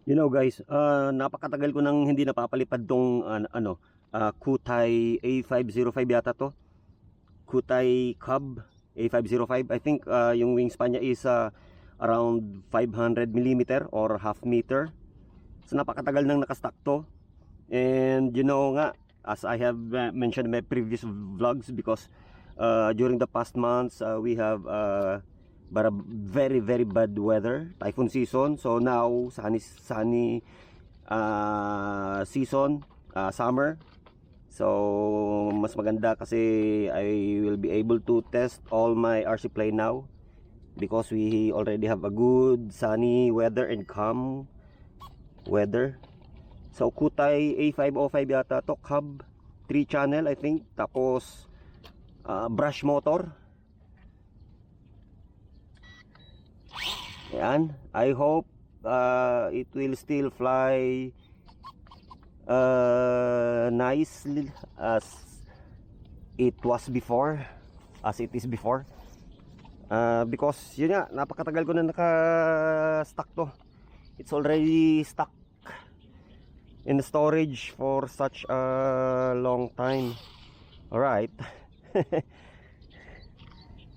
You know guys, napakatagal ko nang hindi napapalipad tong Kutai A505 yata to. Kutai Cub A505. I think yung wingspan niya is around 500 millimeter or half meter. So napakatagal nang nakastock to. And you know nga, as I have mentioned in my previous vlogs, because during the past months we have but a very bad weather, typhoon season. So now sunny season, summer. So mas maganda kasi I will be able to test all my RC plane now, because we already have a good sunny weather and calm weather. So Kutai A505 yata to, cab 3 channel I think, tapos brush motor. Yan, I hope it will still fly nicely as it was before, as it is before. Because yun nga, napakatagal ko na naka-stock to. It's already stuck in the storage for such a long time. Alright.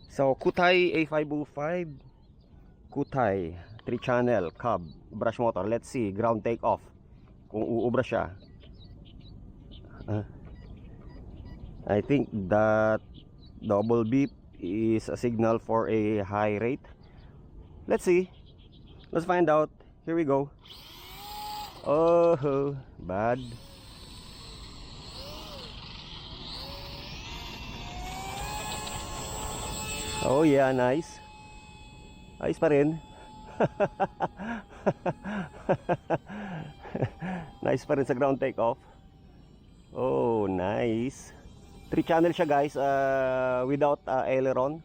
So Kutai A505, Kutai 3 channel cab brush motor. Let's see ground take off kung uubra siya. I think that double beep is a signal for a high rate. Let's see, let's find out. Here we go. Oh, bad. Oh yeah, nice. Ayos pa rin. Nice pa rin sa ground takeoff. Oh, nice. 3 channel siya guys, without aileron.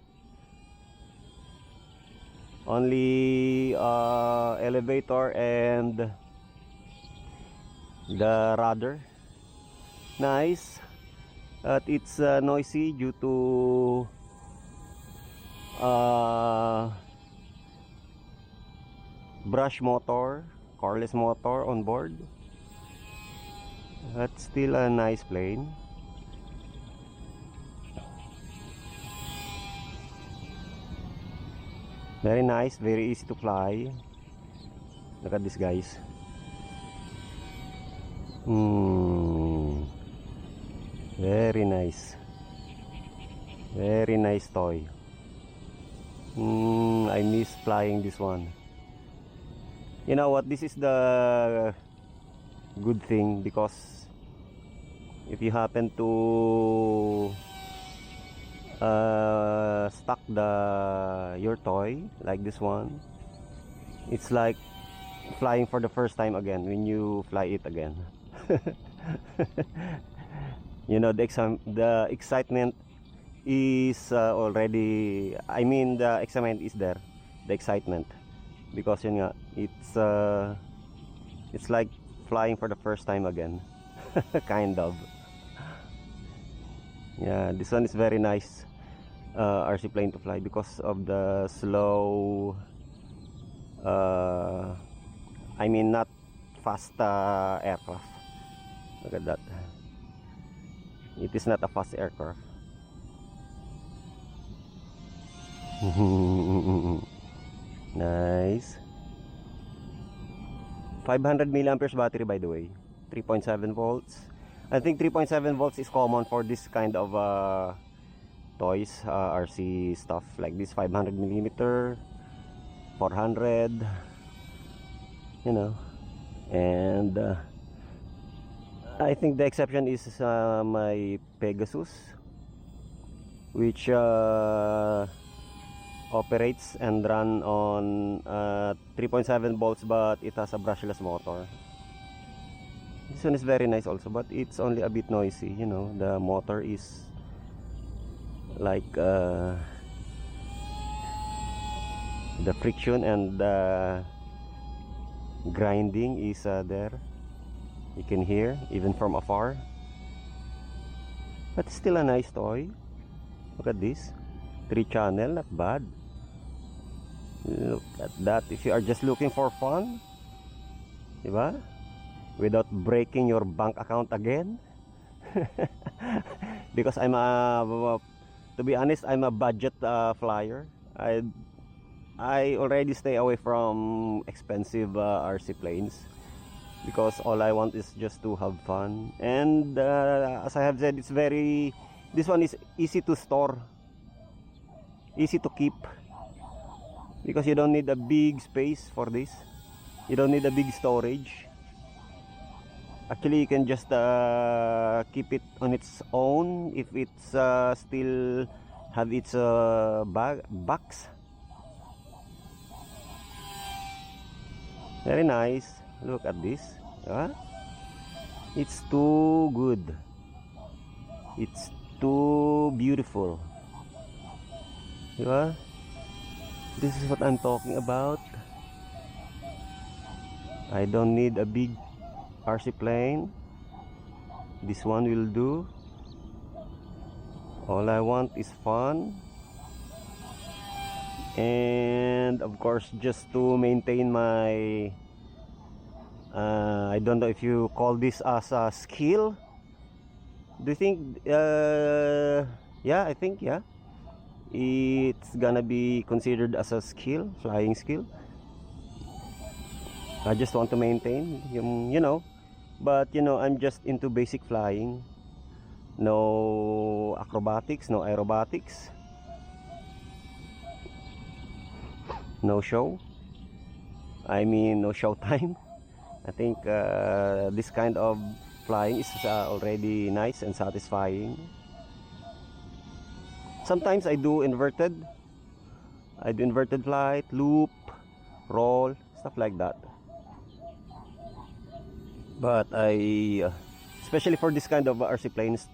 Only elevator and the rudder. Nice. At it's noisy due to brush motor, carless motor on board. That's still a nice plane. Very nice, very easy to fly. Look at this guys. Very nice. Very nice toy. I miss flying this one. You know what, this is the good thing, because if you happen to stuck your toy like this one, it's like flying for the first time again when you fly it again. You know, the excitement is already, I mean the excitement is there, the excitement, because yun nga, it's like flying for the first time again. Kind of. Yeah, this one is very nice RC plane to fly because of the slow, I mean not fast aircraft. Look at that. It is not a fast aircraft. Nice. 500 milliamperes battery, by the way. 3.7 volts. I think 3.7 volts is common for this kind of toys, RC stuff like this. 500 millimeter, 400, you know. And I think the exception is my Pegasus, which operates and run on 3.7 volts, but it has a brushless motor. This one is very nice also, but it's only a bit noisy. You know, the motor is like the friction and the grinding is there. You can hear even from afar, but still a nice toy. Look at this, 3 channel, not bad. Look at that. If you are just looking for fun, diba? Without breaking your bank account again. Because to be honest, I'm a budget flyer. I already stay away from expensive RC planes because all I want is just to have fun. And as I have said, this one is easy to store, easy to keep, because you don't need a big space for this. You don't need a big storage. Actually, you can just keep it on its own if it's still have its box. Very nice. Look at this. It's too good. It's too beautiful. Diba? This is what I'm talking about. I don't need a big RC plane. This one will do. All I want is fun, and of course just to maintain my I don't know if you call this as a skill. Do you think yeah, I think yeah, it's gonna be considered as a skill, flying skill. I just want to maintain, you know, but you know, I'm just into basic flying. No acrobatics, no aerobatics, no show. I mean, no show time. I think this kind of flying is already nice and satisfying. Sometimes I do inverted flight, loop, roll, stuff like that. But especially for this kind of RC planes,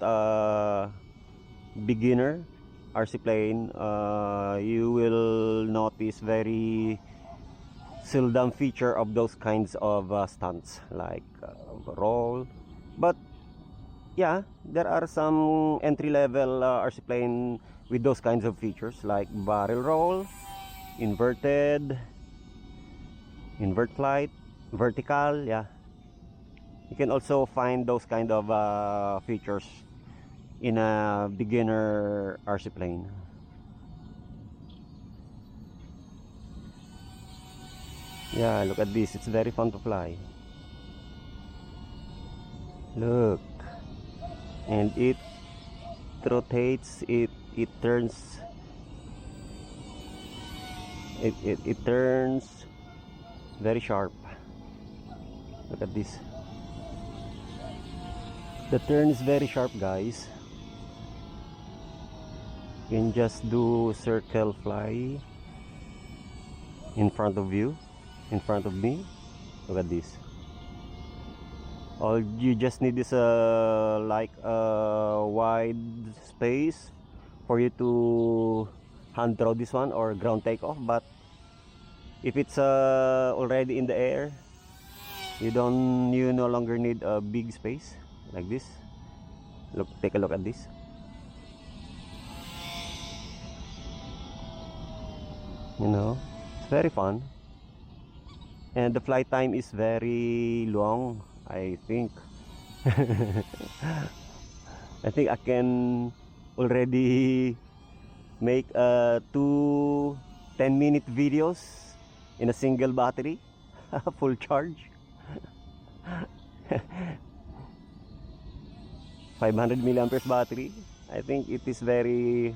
beginner RC plane, you will notice very seldom feature of those kinds of stunts like roll. But yeah, there are some entry-level RC plane with those kinds of features like barrel roll, invert flight, vertical. Yeah, you can also find those kind of features in a beginner RC plane. Yeah, look at this. It's very fun to fly. Look. And it rotates, it turns, it turns very sharp. Look at this. The turn is very sharp, guys. You can just do circle fly in front of you, in front of me. Look at this. All you just need is like a wide space for you to hand throw this one or ground takeoff. But if it's already in the air, you no longer need a big space like this. Look, take a look at this. You know, it's very fun, and the flight time is very long. I think I think I can already make 2 10-minute videos in a single battery. Full charge. 500 milliamperes battery. I think it is very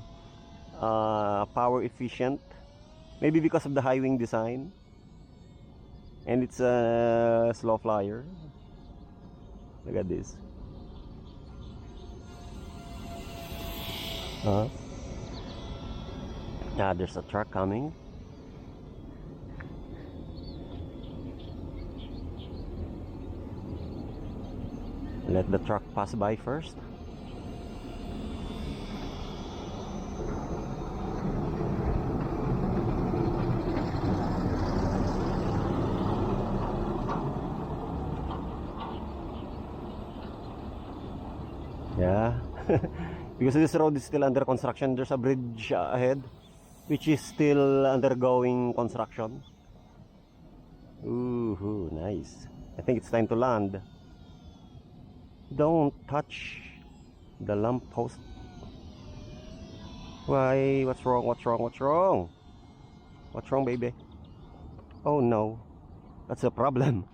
power efficient, maybe because of the high wing design, and it's a slow flyer. Look at this. There's a truck coming. Let the truck pass by first. Yeah. Because this road is still under construction. There's a bridge ahead which is still undergoing construction. Ooh, nice. I think it's time to land. Don't touch the lamppost. Why? What's wrong? What's wrong? What's wrong? What's wrong, baby? Oh no, that's a problem.